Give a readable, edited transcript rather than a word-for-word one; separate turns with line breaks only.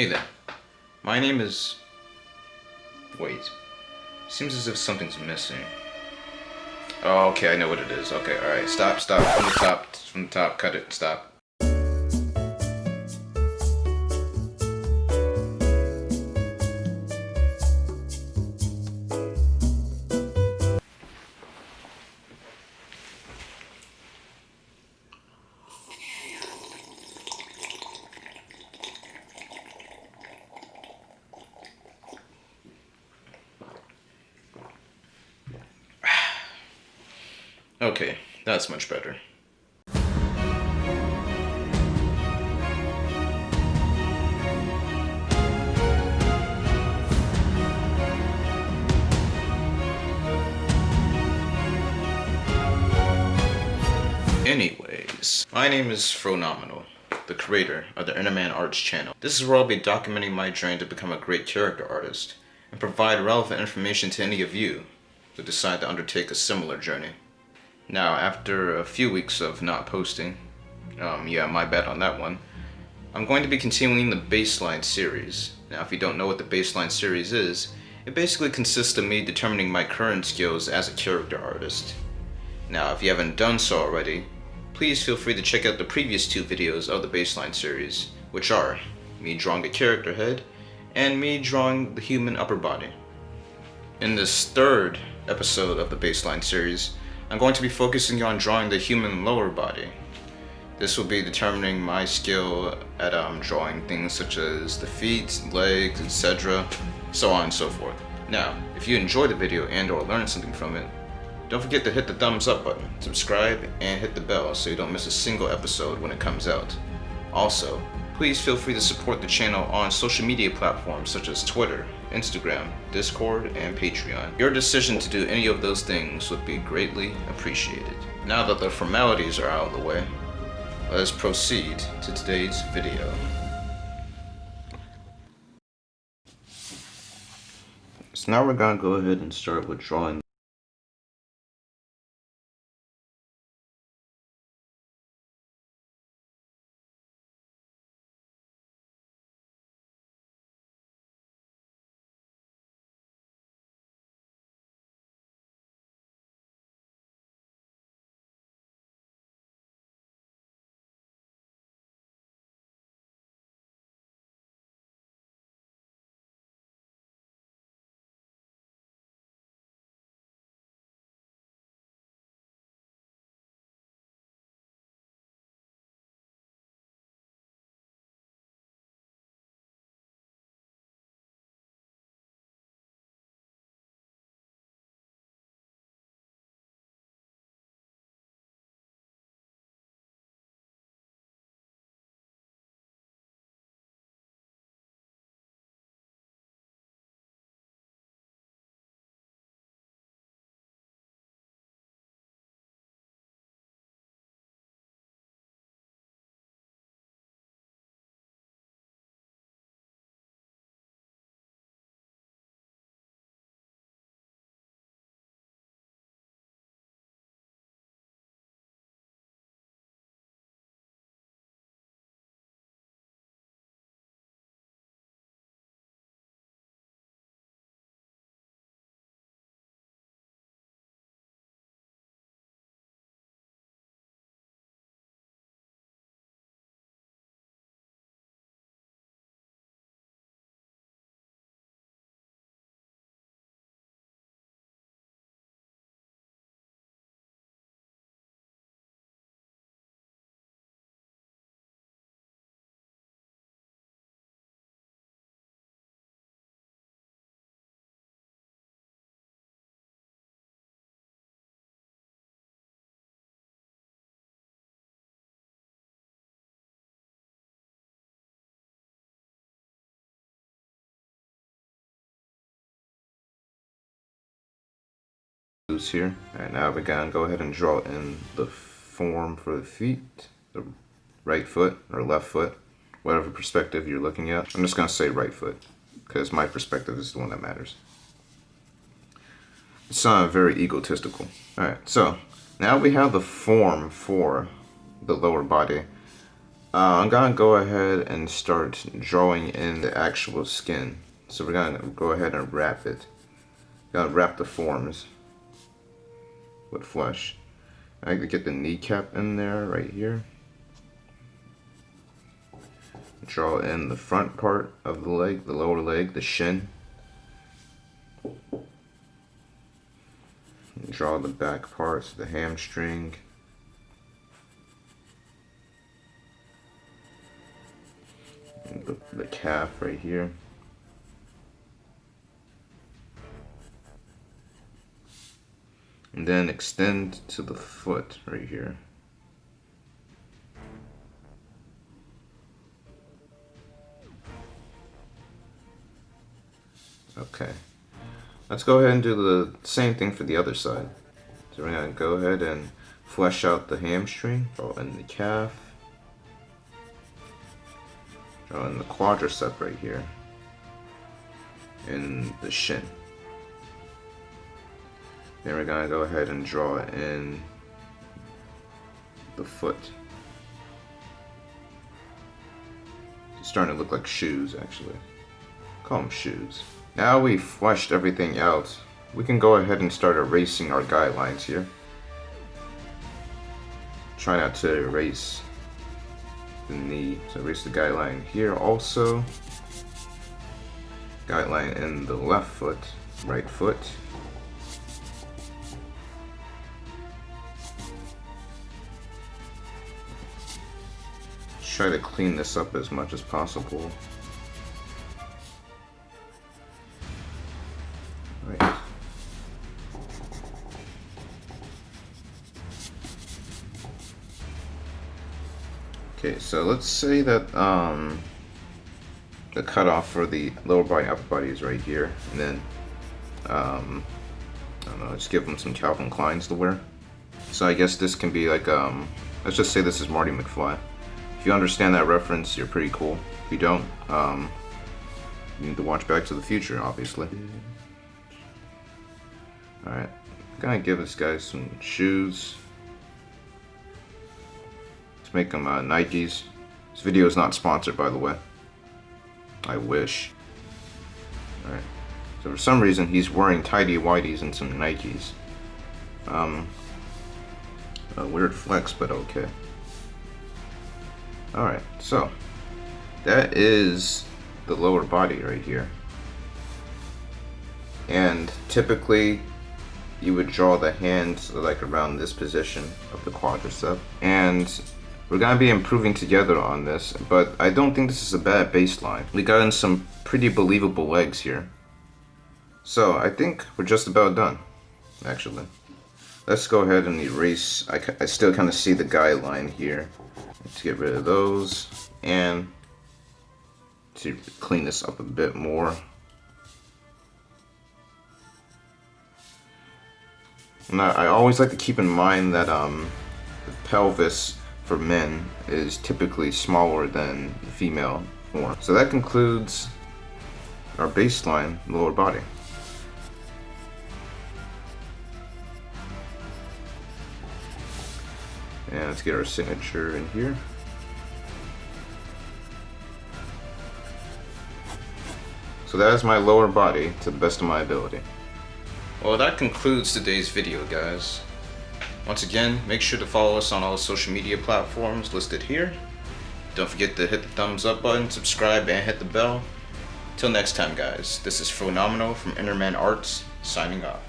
Hey there. My name is... Wait. Seems as if something's missing. Oh, okay, I know what it is. Okay, alright. Stop. From the top. Cut it. Stop. Okay, that's much better. Anyways, my name is Phenomenal, the creator of the Innerman Arts channel. This is where I'll be documenting my journey to become a great character artist and provide relevant information to any of you who decide to undertake a similar journey. Now, after a few weeks of not posting, yeah, my bad on that one, I'm going to be continuing the baseline series. Now, if you don't know what the baseline series is, it basically consists of me determining my current skills as a character artist. Now, if you haven't done so already, please feel free to check out the previous two videos of the baseline series, which are me drawing the character head and me drawing the human upper body. In this third episode of the baseline series, I'm going to be focusing on drawing the human lower body. This will be determining my skill at drawing things such as the feet, legs, etc., so on and so forth. Now, if you enjoyed the video and or learned something from it, don't forget to hit the thumbs up button, subscribe, and hit the bell so you don't miss a single episode when it comes out. Also, please feel free to support the channel on social media platforms such as Twitter, Instagram, Discord, and Patreon. Your decision to do any of those things would be greatly appreciated. Now that the formalities are out of the way, let us proceed to today's video. So now we're gonna go ahead and start with drawing. Here. Alright, now we're gonna go ahead and draw in the form for the feet, the right foot or left foot, whatever perspective you're looking at. I'm just gonna say right foot because my perspective is the one that matters. It's very egotistical. Alright, so now we have the form for the lower body. I'm gonna go ahead and start drawing in the actual skin. So we're gonna go ahead and wrap it. Gotta wrap the forms with flesh. I like to get the kneecap in there right here. Draw in the front part of the leg, the lower leg, the shin. Draw the back parts, the hamstring. The calf right here. And then extend to the foot right here. Okay. Let's go ahead and do the same thing for the other side. So we're going to go ahead and flesh out the hamstring, draw in the calf, draw in the quadricep right here, and the shin. Then we're going to go ahead and draw in the foot. It's starting to look like shoes, actually. Call them shoes. Now we've fleshed everything out, we can go ahead and start erasing our guidelines here. Try not to erase the knee, so erase the guideline here also. Guideline in the left foot, right foot. Try to clean this up as much as possible. Right. Okay, so let's say that the cutoff for the lower body, upper body is right here, and then I don't know, just give them some Calvin Kleins to wear. So I guess this can be like let's just say this is Marty McFly. If you understand that reference, you're pretty cool. If you don't, you need to watch Back to the Future, obviously. Alright, I'm gonna give this guy some shoes. Let's make them Nikes. This video is not sponsored, by the way. I wish. Alright, so for some reason he's wearing tidy whities and some Nikes. A weird flex, but okay. Alright, so that is the lower body right here. And typically you would draw the hands like around this position of the quadricep. And we're gonna be improving together on this, but I don't think this is a bad baseline. We got in some pretty believable legs here. So I think we're just about done, actually. Let's go ahead and erase. I still kind of see the guideline here. Let's get rid of those and to clean this up a bit more. Now, I always like to keep in mind that the pelvis for men is typically smaller than the female form. So that concludes our baseline lower body. And let's get our signature in here. So that is my lower body to the best of my ability. Well, that concludes today's video, guys. Once again, make sure to follow us on all social media platforms listed here. Don't forget to hit the thumbs up button, subscribe, and hit the bell. Till next time, guys, this is Phenomenal from Innerman Arts, signing off.